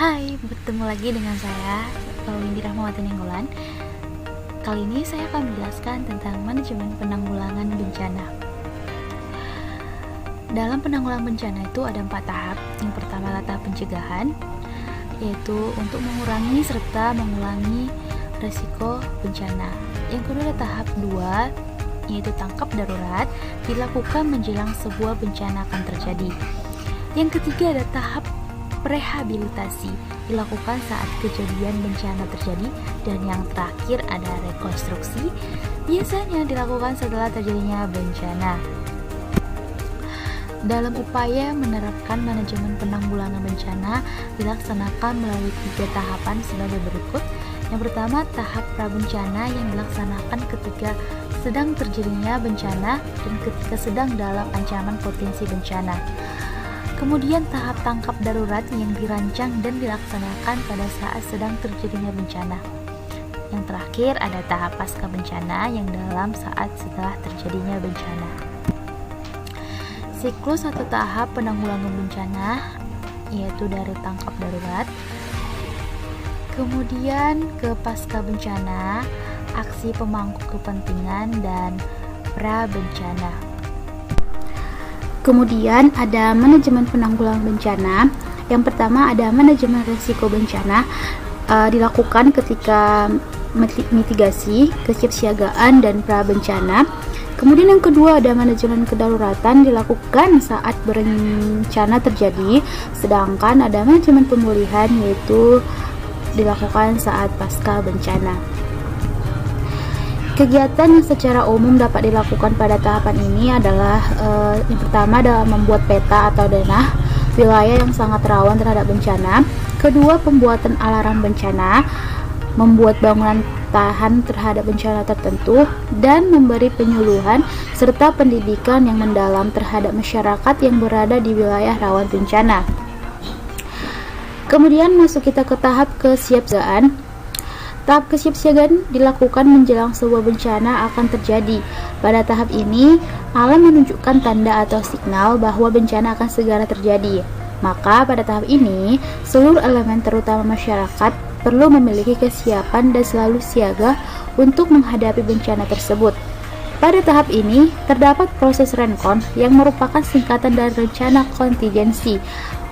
Hai, bertemu lagi dengan saya, Windy Rahmawati Nenggolan. Kali ini saya akan menjelaskan tentang manajemen penanggulangan bencana. Dalam penanggulangan bencana itu ada 4 tahap. Yang pertama adalah tahap pencegahan, yaitu untuk mengurangi serta mengulangi resiko bencana. Yang kedua adalah tahap 2, yaitu tangkap darurat, dilakukan menjelang sebuah bencana akan terjadi. Yang ketiga ada tahap rehabilitasi, dilakukan saat kejadian bencana terjadi. Dan yang terakhir ada rekonstruksi, biasanya dilakukan setelah terjadinya bencana. Dalam upaya menerapkan manajemen penanggulangan bencana dilaksanakan melalui 3 tahapan sebagai berikut. Yang pertama, tahap prabencana yang dilaksanakan ketika sedang terjadinya bencana dan ketika sedang dalam ancaman potensi bencana. Kemudian tahap tangkap darurat yang dirancang dan dilaksanakan pada saat sedang terjadinya bencana. Yang terakhir ada tahap pasca bencana yang dalam saat setelah terjadinya bencana. Siklus atau tahap penanggulangan bencana yaitu dari tangkap darurat, kemudian ke pasca bencana, aksi pemangku kepentingan, dan pra bencana. Kemudian ada manajemen penanggulangan bencana. Yang pertama ada manajemen risiko bencana, dilakukan ketika mitigasi, kesiapsiagaan, dan pra bencana. Kemudian yang kedua ada manajemen kedaruratan, dilakukan saat bencana terjadi. Sedangkan ada manajemen pemulihan, yaitu dilakukan saat pasca bencana. Kegiatan yang secara umum dapat dilakukan pada tahapan ini adalah yang pertama adalah membuat peta atau denah wilayah yang sangat rawan terhadap bencana. Kedua, pembuatan alarm bencana, membuat bangunan tahan terhadap bencana tertentu, dan memberi penyuluhan serta pendidikan yang mendalam terhadap masyarakat yang berada di wilayah rawan bencana. Kemudian masuk kita ke tahap kesiapsiagaan. Tahap kesiapsiagaan dilakukan menjelang sebuah bencana akan terjadi. Pada tahap ini, alam menunjukkan tanda atau signal bahwa bencana akan segera terjadi. Maka pada tahap ini, seluruh elemen terutama masyarakat perlu memiliki kesiapan dan selalu siaga untuk menghadapi bencana tersebut. Pada tahap ini, terdapat proses rencon yang merupakan singkatan dari rencana kontingensi.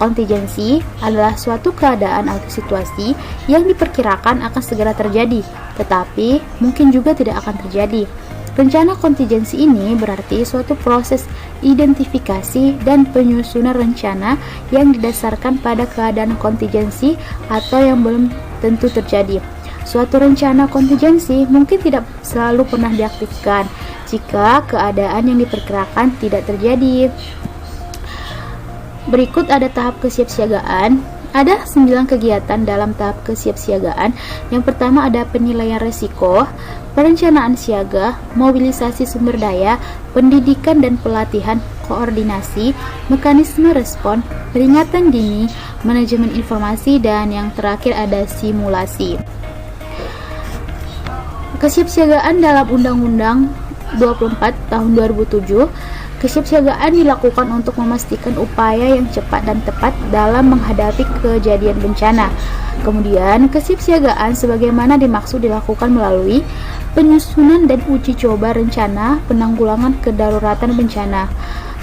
Kontingensi adalah suatu keadaan atau situasi yang diperkirakan akan segera terjadi, tetapi mungkin juga tidak akan terjadi. Rencana kontingensi ini berarti suatu proses identifikasi dan penyusunan rencana yang didasarkan pada keadaan kontingensi atau yang belum tentu terjadi. Suatu rencana kontingensi mungkin tidak selalu pernah diaktifkan jika keadaan yang diperkirakan tidak terjadi. Berikut ada tahap kesiapsiagaan. Ada 9 kegiatan dalam tahap kesiapsiagaan. Yang pertama ada penilaian risiko, perencanaan siaga, mobilisasi sumber daya, pendidikan dan pelatihan, koordinasi, mekanisme respon, peringatan dini, manajemen informasi, dan yang terakhir ada simulasi. Kesiapsiagaan dalam Undang-Undang 24 tahun 2007, kesiapsiagaan dilakukan untuk memastikan upaya yang cepat dan tepat dalam menghadapi kejadian bencana. Kemudian, kesiapsiagaan sebagaimana dimaksud dilakukan melalui penyusunan dan uji coba rencana penanggulangan kedaruratan bencana,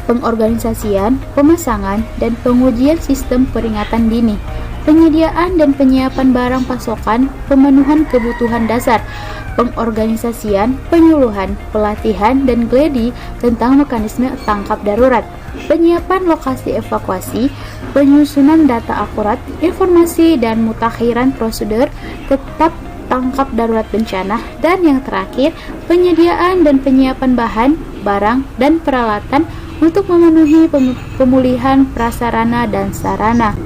pengorganisasian, pemasangan, dan pengujian sistem peringatan dini, penyediaan dan penyiapan barang pasokan, pemenuhan kebutuhan dasar, pengorganisasian, penyuluhan, pelatihan, dan gladi tentang mekanisme tangkap darurat, penyiapan lokasi evakuasi, penyusunan data akurat, informasi dan mutakhiran prosedur tetap tangkap darurat bencana, dan yang terakhir, penyediaan dan penyiapan bahan, barang, dan peralatan untuk memenuhi pemulihan prasarana dan sarana.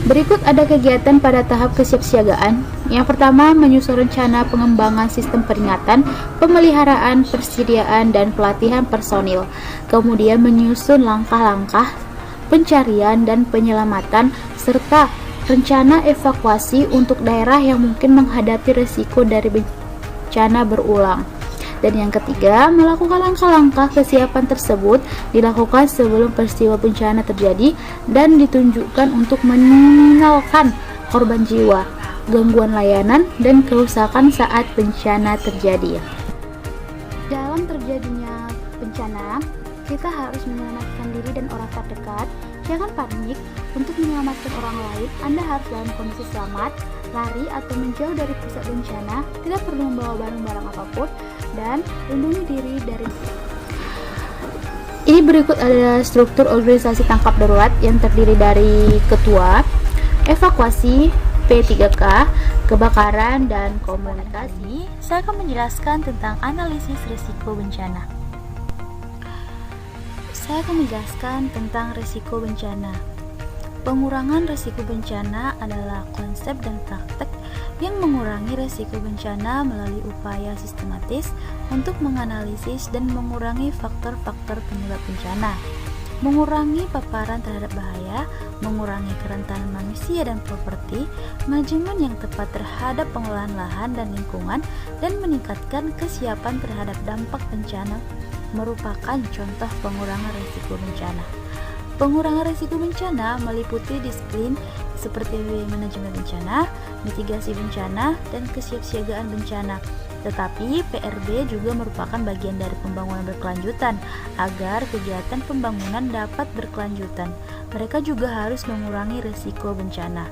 Berikut ada kegiatan pada tahap kesiapsiagaan. Yang pertama, menyusun rencana pengembangan sistem peringatan, pemeliharaan, persediaan, dan pelatihan personil. Kemudian menyusun langkah-langkah pencarian dan penyelamatan, serta rencana evakuasi untuk daerah yang mungkin menghadapi risiko dari bencana berulang. Dan yang ketiga, melakukan langkah-langkah kesiapan tersebut dilakukan sebelum peristiwa bencana terjadi dan ditunjukkan untuk meminimalkan korban jiwa, gangguan layanan, dan kerusakan saat bencana terjadi. Dalam terjadinya bencana, kita harus menyelamatkan diri dan orang terdekat. Jangan panik. Untuk menyelamatkan orang lain, Anda harus dalam kondisi selamat, lari atau menjauh dari pusat bencana, tidak perlu membawa barang-barang apapun, dan lindungi diri dari. Ini berikut ada struktur organisasi tangkap darurat yang terdiri dari ketua, evakuasi, P3K, kebakaran, dan komunikasi. Saya akan menjelaskan tentang analisis risiko bencana. Saya akan menjelaskan tentang risiko bencana. Pengurangan risiko bencana adalah konsep dan praktek yang mengurangi risiko bencana melalui upaya sistematis untuk menganalisis dan mengurangi faktor-faktor penyebab bencana, mengurangi paparan terhadap bahaya, mengurangi kerentanan manusia dan properti, manajemen yang tepat terhadap pengelolaan lahan dan lingkungan, dan meningkatkan kesiapan terhadap dampak bencana merupakan contoh pengurangan risiko bencana. Pengurangan risiko bencana meliputi disiplin seperti manajemen bencana, mitigasi bencana, dan kesiapsiagaan bencana. Tetapi PRB juga merupakan bagian dari pembangunan berkelanjutan. Agar kegiatan pembangunan dapat berkelanjutan, mereka juga harus mengurangi risiko bencana.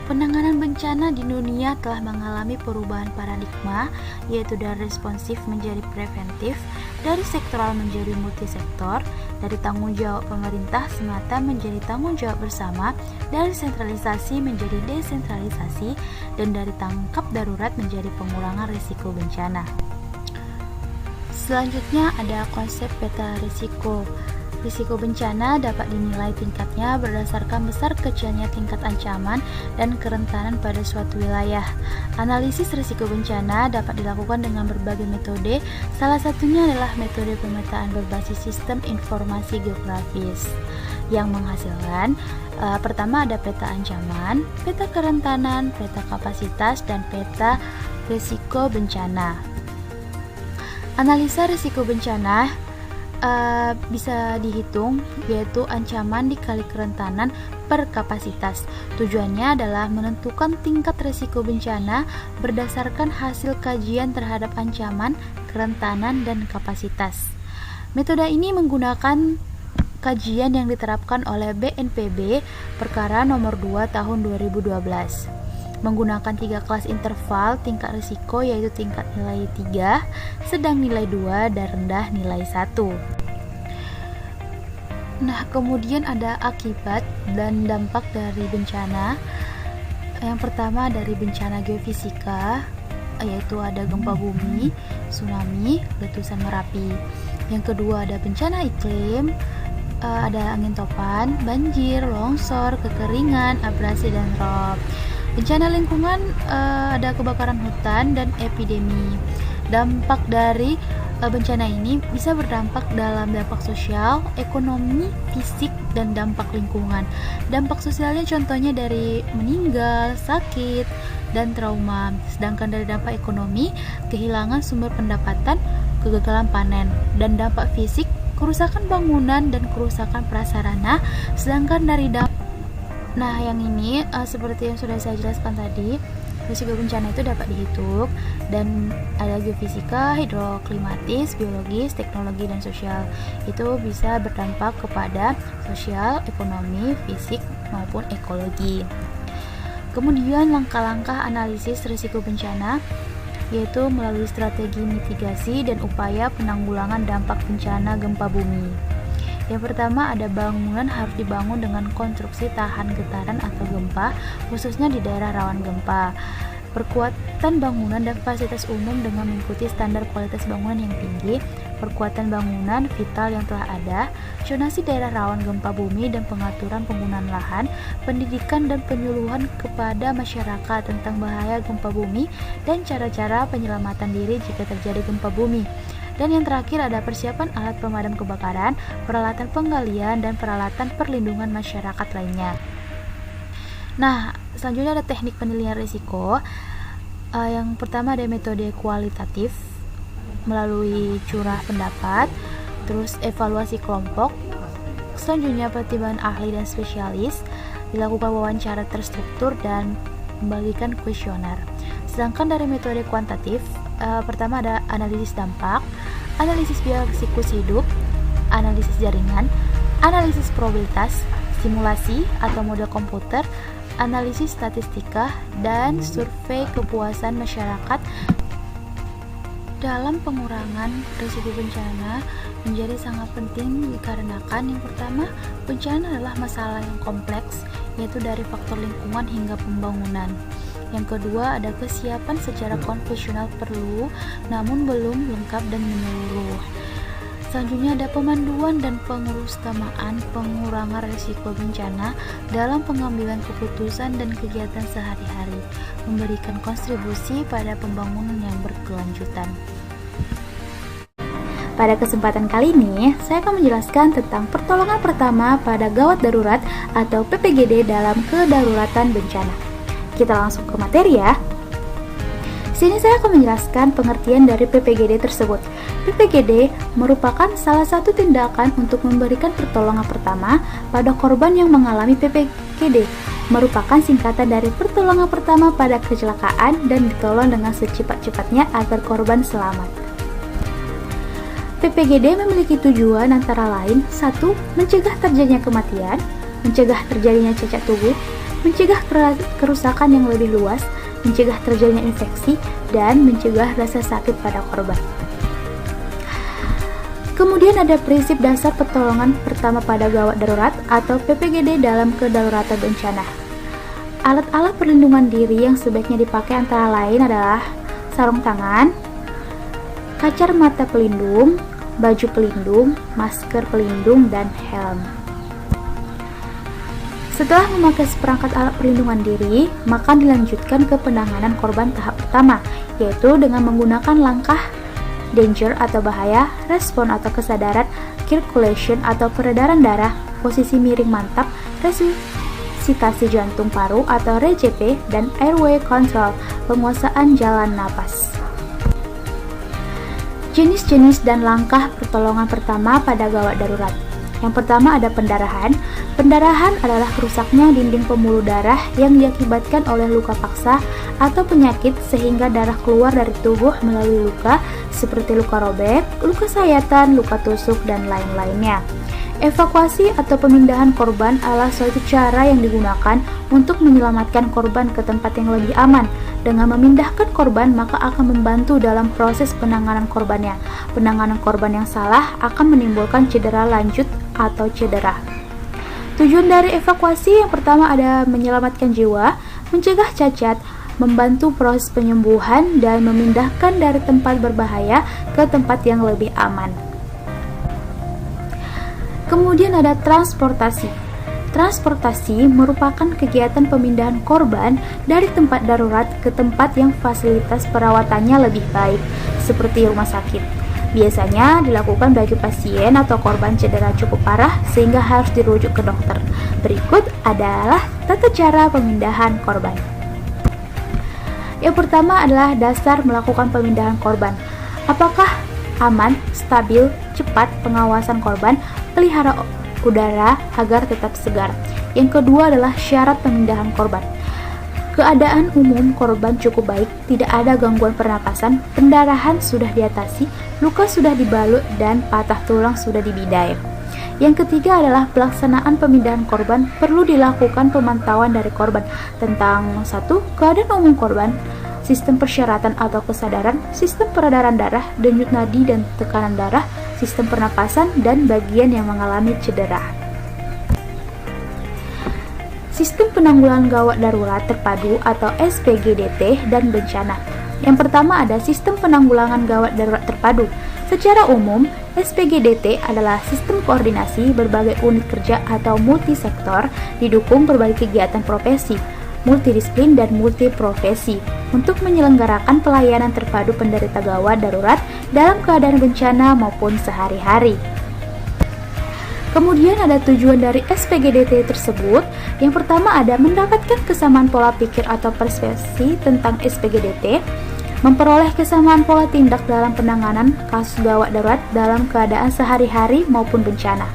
Penanganan bencana di dunia telah mengalami perubahan paradigma, yaitu dari responsif menjadi preventif, dari sektoral menjadi multisektor, dari tanggung jawab pemerintah semata menjadi tanggung jawab bersama, dari sentralisasi menjadi desentralisasi, dan dari tangkap darurat menjadi pengurangan risiko bencana. Selanjutnya ada konsep peta risiko. Risiko bencana dapat dinilai tingkatnya berdasarkan besar kecilnya tingkat ancaman dan kerentanan pada suatu wilayah. Analisis risiko bencana dapat dilakukan dengan berbagai metode, salah satunya adalah metode pemetaan berbasis sistem informasi geografis yang menghasilkan pertama ada peta ancaman, peta kerentanan, peta kapasitas, dan peta risiko bencana. Analisa risiko bencana bisa dihitung, yaitu ancaman dikali kerentanan per kapasitas. Tujuannya adalah menentukan tingkat risiko bencana berdasarkan hasil kajian terhadap ancaman, kerentanan, dan kapasitas. Metode ini menggunakan kajian yang diterapkan oleh BNPB Perkara nomor 2 tahun 2012. Menggunakan 3 kelas interval tingkat risiko, yaitu tingkat nilai 3, sedang nilai 2, dan rendah nilai 1. Nah, kemudian ada akibat dan dampak dari bencana. Yang pertama dari bencana geofisika, yaitu ada gempa bumi, tsunami, letusan Merapi. Yang kedua ada bencana iklim, ada angin topan, banjir, longsor, kekeringan, abrasi, dan rob. Bencana lingkungan, ada kebakaran hutan dan epidemi. Dampak dari bencana ini bisa berdampak dalam dampak sosial, ekonomi, fisik, dan dampak lingkungan. Dampak sosialnya contohnya dari meninggal, sakit, dan trauma. Sedangkan dari dampak ekonomi, kehilangan sumber pendapatan, kegagalan panen. Dan dampak fisik, kerusakan bangunan dan kerusakan prasarana. Sedangkan dari Nah, yang ini seperti yang sudah saya jelaskan tadi, risiko bencana itu dapat dihitung dan ada geofisika, hidroklimatis, biologis, teknologi, dan sosial. Itu bisa berdampak kepada sosial, ekonomi, fisik, maupun ekologi. Kemudian langkah-langkah analisis risiko bencana, yaitu melalui strategi mitigasi dan upaya penanggulangan dampak bencana gempa bumi. Yang pertama ada bangunan harus dibangun dengan konstruksi tahan getaran atau gempa, khususnya di daerah rawan gempa. Perkuatan bangunan dan fasilitas umum dengan mengikuti standar kualitas bangunan yang tinggi, perkuatan bangunan vital yang telah ada, zonasi daerah rawan gempa bumi dan pengaturan penggunaan lahan, pendidikan dan penyuluhan kepada masyarakat tentang bahaya gempa bumi dan cara-cara penyelamatan diri jika terjadi gempa bumi. Dan yang terakhir ada persiapan alat pemadam kebakaran, peralatan penggalian, dan peralatan perlindungan masyarakat lainnya. Nah, selanjutnya ada teknik penilaian risiko. Yang pertama ada metode kualitatif melalui curah pendapat, terus evaluasi kelompok. Selanjutnya pertimbangan ahli dan spesialis, dilakukan wawancara terstruktur dan membagikan kuesioner. Sedangkan dari metode kuantitatif, pertama ada analisis dampak, analisis biaya siklus hidup, analisis jaringan, analisis probabilitas, simulasi atau model komputer, analisis statistika, dan survei kepuasan masyarakat. Dalam pengurangan risiko bencana menjadi sangat penting dikarenakan yang pertama, bencana adalah masalah yang kompleks, yaitu dari faktor lingkungan hingga pembangunan. Yang kedua, ada kesiapan secara konvensional perlu, namun belum lengkap dan menyeluruh. Selanjutnya ada pemanduan dan pengurustamaan pengurangan risiko bencana dalam pengambilan keputusan dan kegiatan sehari-hari, memberikan kontribusi pada pembangunan yang berkelanjutan. Pada kesempatan kali ini, saya akan menjelaskan tentang pertolongan pertama pada gawat darurat atau PPGD dalam kedaruratan bencana. Kita langsung ke materi ya. Sini saya akan menjelaskan pengertian dari PPGD tersebut. PPGD merupakan salah satu tindakan untuk memberikan pertolongan pertama pada korban yang mengalami PPGD. Merupakan singkatan dari pertolongan pertama pada kecelakaan dan ditolong dengan secepat-cepatnya agar korban selamat. PPGD memiliki tujuan antara lain 1. Mencegah terjadinya kematian, mencegah terjadinya cacat tubuh, mencegah kerusakan yang lebih luas, mencegah terjadinya infeksi, dan mencegah rasa sakit pada korban. Kemudian ada prinsip dasar pertolongan pertama pada gawat darurat atau PPGD dalam kedaruratan bencana. Alat-alat perlindungan diri yang sebaiknya dipakai antara lain adalah sarung tangan, kacar mata pelindung, baju pelindung, masker pelindung, dan helm. Setelah memakai seperangkat alat perlindungan diri, maka dilanjutkan ke penanganan korban tahap pertama, yaitu dengan menggunakan langkah danger atau bahaya, respon atau kesadaran, circulation atau peredaran darah, posisi miring mantap, resusitasi jantung paru atau RJP, dan airway control, penguasaan jalan napas. Jenis-jenis dan langkah pertolongan pertama pada gawat darurat. Yang pertama ada pendarahan. Pendarahan adalah rusaknya dinding pembuluh darah yang diakibatkan oleh luka paksa atau penyakit sehingga darah keluar dari tubuh melalui luka seperti luka robek, luka sayatan, luka tusuk, dan lain-lainnya. Evakuasi atau pemindahan korban adalah suatu cara yang digunakan untuk menyelamatkan korban ke tempat yang lebih aman. Dengan memindahkan korban, maka akan membantu dalam proses penanganan korbannya. Penanganan korban yang salah akan menimbulkan cedera lanjut atau cedera. Tujuan dari evakuasi yang pertama ada menyelamatkan jiwa, mencegah cacat, membantu proses penyembuhan, dan memindahkan dari tempat berbahaya ke tempat yang lebih aman. Kemudian ada transportasi. Transportasi merupakan kegiatan pemindahan korban dari tempat darurat ke tempat yang fasilitas perawatannya lebih baik, seperti rumah sakit. Biasanya dilakukan bagi pasien atau korban cedera cukup parah sehingga harus dirujuk ke dokter. Berikut adalah tata cara pemindahan korban. Yang pertama adalah dasar melakukan pemindahan korban. Apakah aman, stabil, cepat pengawasan korban, pelihara udara agar tetap segar. Yang kedua adalah syarat pemindahan korban. Keadaan umum korban cukup baik, tidak ada gangguan pernapasan, pendarahan sudah diatasi, luka sudah dibalut, dan patah tulang sudah dibidai. Yang ketiga adalah pelaksanaan pemindahan korban. Perlu dilakukan pemantauan dari korban tentang 1. Keadaan umum korban, sistem persyaratan atau kesadaran, sistem peredaran darah, denyut nadi dan tekanan darah, sistem pernapasan, dan bagian yang mengalami cedera. Sistem penanggulangan gawat darurat terpadu atau SPGDT dan bencana. Yang pertama ada sistem penanggulangan gawat darurat terpadu. Secara umum, SPGDT adalah sistem koordinasi berbagai unit kerja atau multisektor didukung berbagai kegiatan profesi, multidisiplin, dan multiprofesi untuk menyelenggarakan pelayanan terpadu penderita gawat darurat dalam keadaan bencana maupun sehari-hari. Kemudian ada tujuan dari SPGDT tersebut. Yang pertama ada mendapatkan kesamaan pola pikir atau persepsi tentang SPGDT, memperoleh kesamaan pola tindak dalam penanganan kasus gawat darurat dalam keadaan sehari-hari maupun bencana.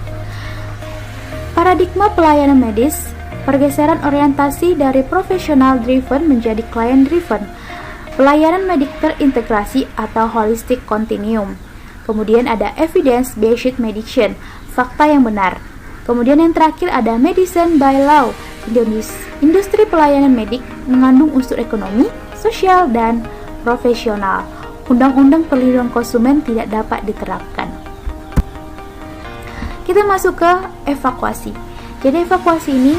Paradigma pelayanan medis, pergeseran orientasi dari professional driven menjadi client driven, pelayanan medik terintegrasi atau holistic continuum. Kemudian ada evidence-based medicine, fakta yang benar. Kemudian yang terakhir ada medicine by law. Industri pelayanan medik mengandung unsur ekonomi, sosial, dan profesional. Undang-undang perlindungan konsumen tidak dapat diterapkan. Kita masuk ke evakuasi. Jadi evakuasi ini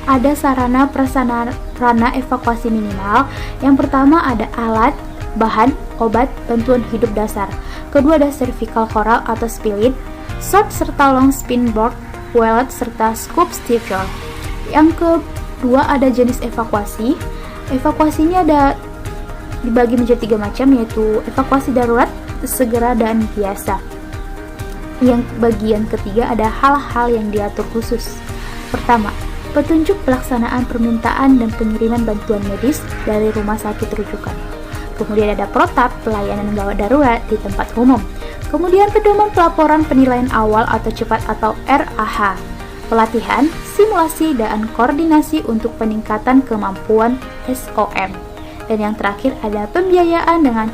ada sarana prasarana evakuasi minimal. Yang pertama ada alat, bahan, obat, bantuan hidup dasar. Kedua ada cervical coral atau spilled, short serta long spin board, wallet serta scoop stitcher. Yang kedua ada jenis evakuasi. Evakuasinya ada dibagi menjadi 3 macam, yaitu evakuasi darurat, segera, dan biasa. Yang bagian ketiga ada hal-hal yang diatur khusus. Pertama, petunjuk pelaksanaan permintaan dan pengiriman bantuan medis dari rumah sakit rujukan. Kemudian ada protap pelayanan gawat darurat di tempat umum. Kemudian pedoman pelaporan penilaian awal atau cepat atau RAH. Pelatihan, simulasi, dan koordinasi untuk peningkatan kemampuan SOM. Dan yang terakhir ada pembiayaan dengan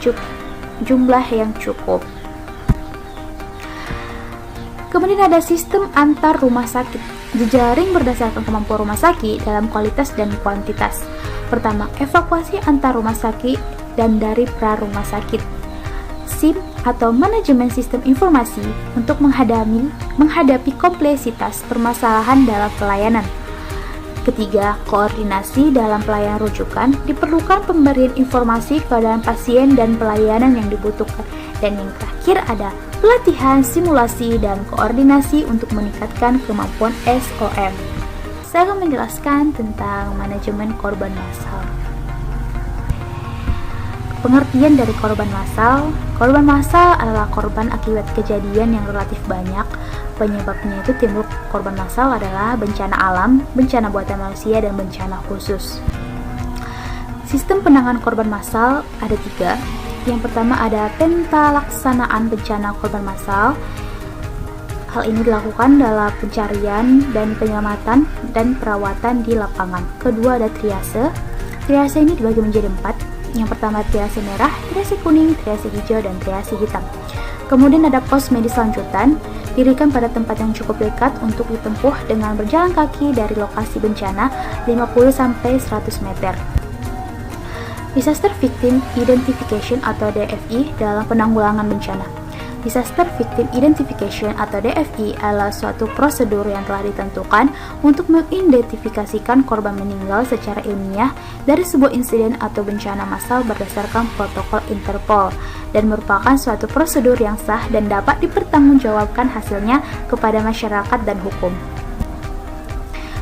jumlah yang cukup. Kemudian ada sistem antar rumah sakit, jejaring berdasarkan kemampuan rumah sakit dalam kualitas dan kuantitas. Pertama, evakuasi antar rumah sakit dan dari pra-rumah sakit. SIM atau manajemen sistem informasi untuk menghadapi kompleksitas permasalahan dalam pelayanan. Ketiga, koordinasi dalam pelayanan rujukan, diperlukan pemberian informasi kepada pasien dan pelayanan yang dibutuhkan. Dan yang terakhir ada pelatihan, simulasi, dan koordinasi untuk meningkatkan kemampuan SOM. Saya akan menjelaskan tentang manajemen korban massal. Pengertian dari korban massal. Korban massal adalah korban akibat kejadian yang relatif banyak. Penyebabnya itu timbul korban massal adalah bencana alam, bencana buatan manusia, dan bencana khusus. Sistem penanganan korban massal ada 3. Yang pertama ada pentalaksanaan bencana korban massal. Hal ini dilakukan dalam pencarian dan penyelamatan dan perawatan di lapangan. Kedua ada triase. Triase ini dibagi menjadi 4. Yang pertama triase merah, triase kuning, triase hijau, dan triase hitam. Kemudian ada pos medis lanjutan, didirikan pada tempat yang cukup dekat untuk ditempuh dengan berjalan kaki dari lokasi bencana 50-100 meter. Disaster Victim Identification atau DVI dalam penanggulangan bencana. Disaster Victim Identification atau DVI adalah suatu prosedur yang telah ditentukan untuk mengidentifikasikan korban meninggal secara ilmiah dari sebuah insiden atau bencana massal berdasarkan protokol Interpol dan merupakan suatu prosedur yang sah dan dapat dipertanggungjawabkan hasilnya kepada masyarakat dan hukum.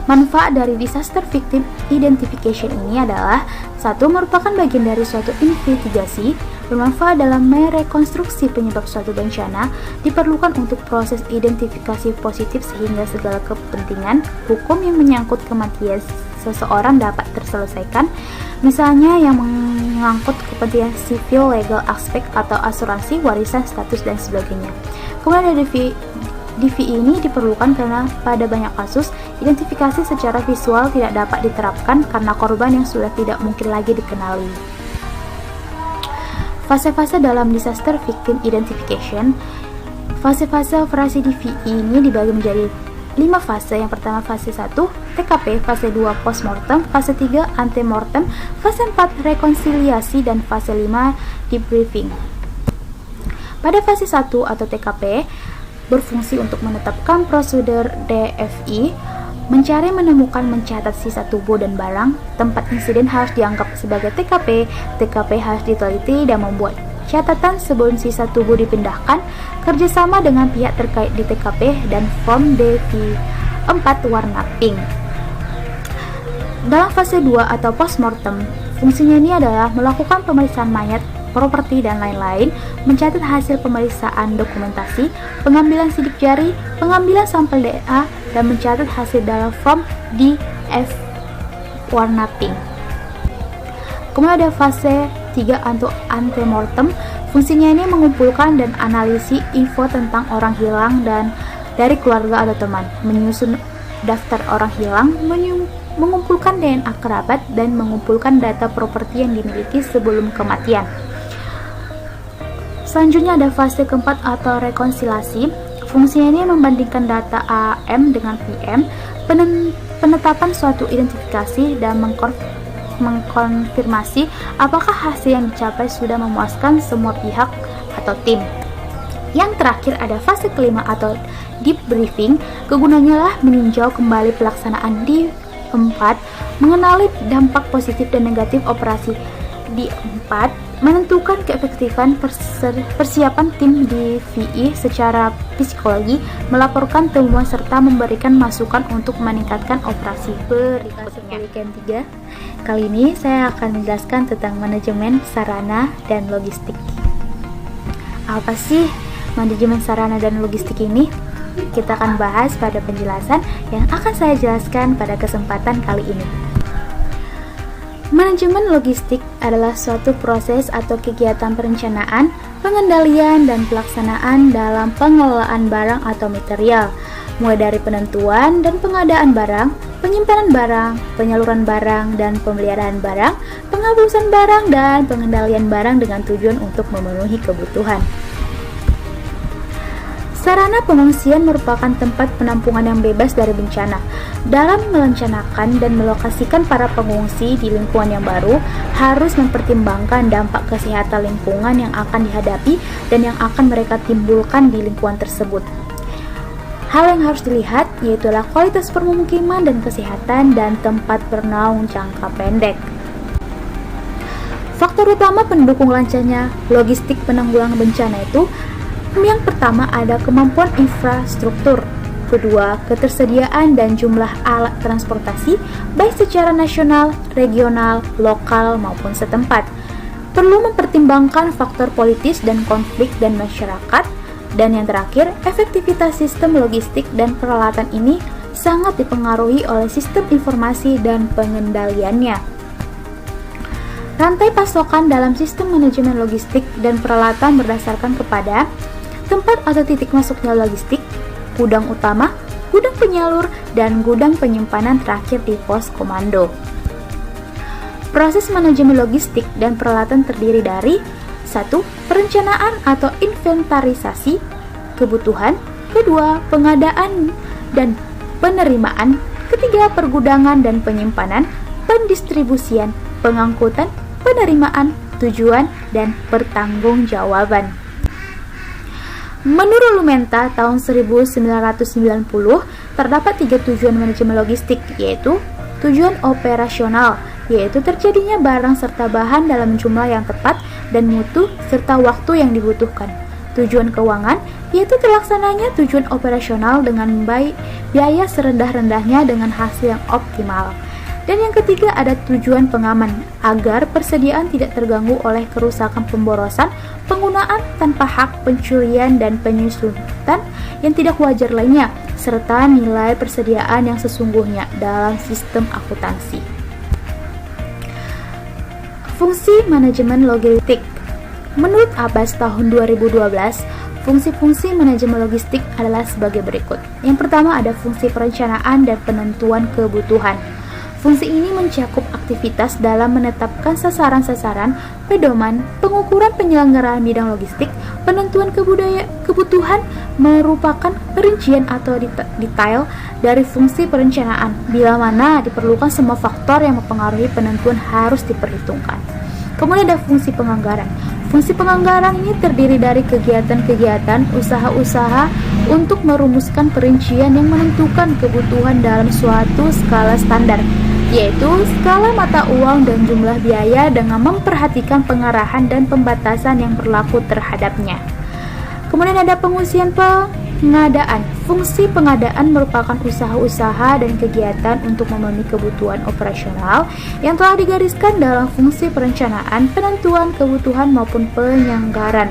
Manfaat dari Disaster Victim Identification ini adalah 1. Merupakan bagian dari suatu investigasi, bermanfaat dalam merekonstruksi penyebab suatu bencana, diperlukan untuk proses identifikasi positif sehingga segala kepentingan hukum yang menyangkut kematian seseorang dapat terselesaikan, misalnya yang mengangkut kepentingan sivil, legal aspek atau asuransi, warisan, status, dan sebagainya. Kemudian ada DVI ini diperlukan karena pada banyak kasus, identifikasi secara visual tidak dapat diterapkan karena korban yang sudah tidak mungkin lagi dikenali. Fase-fase dalam Disaster Victim Identification. Fase-fase operasi DVI ini dibagi menjadi 5 fase. Yang pertama fase 1, TKP, fase 2, postmortem, fase 3, antemortem, fase 4, rekonsiliasi, dan fase 5, debriefing. Pada fase 1 atau TKP, berfungsi untuk menetapkan prosedur DFI, mencari, menemukan, mencatat sisa tubuh dan barang. Tempat insiden harus dianggap sebagai TKP. TKP harus diteliti dan membuat catatan sebelum sisa tubuh dipindahkan. Kerjasama dengan pihak terkait di TKP dan form DV4 warna pink. Dalam fase 2 atau postmortem, fungsinya ini adalah melakukan pemeriksaan mayat properti, dan lain-lain, mencatat hasil pemeriksaan dokumentasi, pengambilan sidik jari, pengambilan sampel DNA, dan mencatat hasil dalam form DF warna pink. Kemudian ada fase 3 atau antemortem. Fungsinya ini mengumpulkan dan analisis info tentang orang hilang dan dari keluarga atau teman, menyusun daftar orang hilang, mengumpulkan DNA kerabat, dan mengumpulkan data properti yang dimiliki sebelum kematian. Selanjutnya ada fase keempat atau rekonsiliasi. Fungsinya ini membandingkan data AM dengan PM, penetapan suatu identifikasi, dan mengkonfirmasi apakah hasil yang dicapai sudah memuaskan semua pihak atau tim. Yang terakhir ada fase kelima atau debriefing. Kegunaannya lah meninjau kembali pelaksanaan di 4, mengenali dampak positif dan negatif operasi di 4, menentukan keefektifan persiapan tim di VI secara psikologi, melaporkan temuan serta memberikan masukan untuk meningkatkan operasi berikutnya. Weekend 3. Kali ini saya akan menjelaskan tentang manajemen sarana dan logistik. Apa sih manajemen sarana dan logistik ini? Kita akan bahas pada penjelasan yang akan saya jelaskan pada kesempatan kali ini. Manajemen logistik adalah suatu proses atau kegiatan perencanaan, pengendalian, dan pelaksanaan dalam pengelolaan barang atau material, mulai dari penentuan dan pengadaan barang, penyimpanan barang, penyaluran barang, dan pemeliharaan barang, penghapusan barang, dan pengendalian barang dengan tujuan untuk memenuhi kebutuhan. Sarana pengungsian merupakan tempat penampungan yang bebas dari bencana. Dalam merencanakan dan melokasikan para pengungsi di lingkungan yang baru, harus mempertimbangkan dampak kesehatan lingkungan yang akan dihadapi dan yang akan mereka timbulkan di lingkungan tersebut. Hal yang harus dilihat yaitulah kualitas permukiman dan kesehatan dan tempat bernaung jangka pendek. Faktor utama pendukung lancarnya logistik penanggulangan bencana itu, yang pertama ada kemampuan infrastruktur, kedua ketersediaan dan jumlah alat transportasi baik secara nasional, regional, lokal maupun setempat. Perlu mempertimbangkan faktor politis dan konflik dan masyarakat. Dan yang terakhir, efektivitas sistem logistik dan peralatan ini sangat dipengaruhi oleh sistem informasi dan pengendaliannya. Rantai pasokan dalam sistem manajemen logistik dan peralatan berdasarkan kepada tempat atau titik masuknya logistik, gudang utama, gudang penyalur, dan gudang penyimpanan terakhir di pos komando. Proses manajemen logistik dan peralatan terdiri dari 1. Perencanaan atau inventarisasi kebutuhan, kedua pengadaan dan penerimaan, ketiga pergudangan dan penyimpanan, pendistribusian, pengangkutan, penerimaan, tujuan, dan pertanggungjawaban. Menurut Lumenta tahun 1990, terdapat 3 tujuan manajemen logistik, yaitu tujuan operasional, yaitu terjadinya barang serta bahan dalam jumlah yang tepat dan mutu serta waktu yang dibutuhkan. Tujuan keuangan, yaitu terlaksananya tujuan operasional dengan baik, biaya serendah-rendahnya dengan hasil yang optimal. Dan yang ketiga ada tujuan pengaman, agar persediaan tidak terganggu oleh kerusakan pemborosan, penggunaan tanpa hak, pencurian, dan penyusutan yang tidak wajar lainnya, serta nilai persediaan yang sesungguhnya dalam sistem akuntansi. Fungsi manajemen logistik. Menurut Abbas tahun 2012, fungsi-fungsi manajemen logistik adalah sebagai berikut. Yang pertama ada fungsi perencanaan dan penentuan kebutuhan. Fungsi ini mencakup aktivitas dalam menetapkan sasaran-sasaran, pedoman, pengukuran penyelenggaraan bidang logistik, penentuan kebutuhan merupakan perincian atau detail dari fungsi perencanaan, bila mana diperlukan semua faktor yang mempengaruhi penentuan harus diperhitungkan. Kemudian ada fungsi penganggaran. Fungsi penganggaran ini terdiri dari kegiatan-kegiatan, usaha-usaha untuk merumuskan perincian yang menentukan kebutuhan dalam suatu skala standar, yaitu skala mata uang dan jumlah biaya dengan memperhatikan pengarahan dan pembatasan yang berlaku terhadapnya. Kemudian ada Pengadaan. Fungsi pengadaan merupakan usaha-usaha dan kegiatan untuk memenuhi kebutuhan operasional yang telah digariskan dalam fungsi perencanaan, penentuan kebutuhan maupun penyanggaran.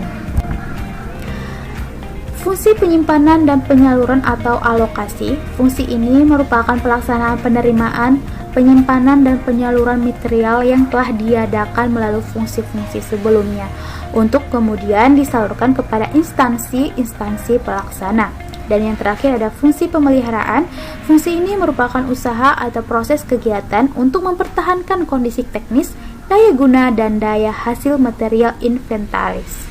Fungsi penyimpanan dan penyaluran atau alokasi. Fungsi ini merupakan pelaksanaan penerimaan, penyimpanan dan penyaluran material yang telah diadakan melalui fungsi-fungsi sebelumnya untuk kemudian disalurkan kepada instansi-instansi pelaksana. Dan yang terakhir ada fungsi pemeliharaan. Fungsi ini merupakan usaha atau proses kegiatan untuk mempertahankan kondisi teknis, daya guna, dan daya hasil material inventaris.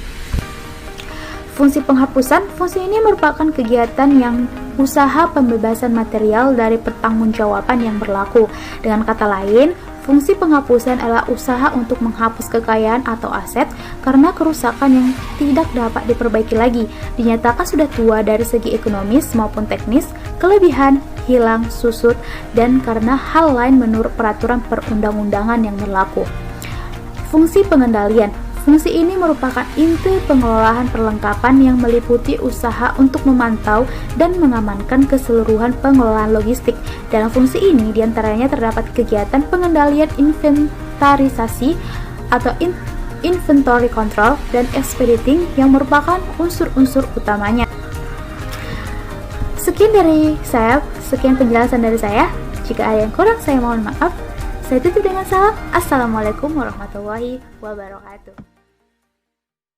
Fungsi penghapusan. Fungsi ini merupakan kegiatan yang usaha pembebasan material dari pertanggungjawaban yang berlaku. Dengan kata lain, fungsi penghapusan adalah usaha untuk menghapus kekayaan atau aset karena kerusakan yang tidak dapat diperbaiki lagi, dinyatakan sudah tua dari segi ekonomis maupun teknis, kelebihan, hilang, susut, dan karena hal lain menurut peraturan perundang-undangan yang berlaku. Fungsi pengendalian. Fungsi ini merupakan inti pengelolaan perlengkapan yang meliputi usaha untuk memantau dan mengamankan keseluruhan pengelolaan logistik. Dalam fungsi ini diantaranya terdapat kegiatan pengendalian inventarisasi atau inventory control dan expediting yang merupakan unsur-unsur utamanya. Sekian penjelasan dari saya. Jika ada yang kurang, saya mohon maaf. Saya tutup dengan salam. Assalamualaikum warahmatullahi wabarakatuh.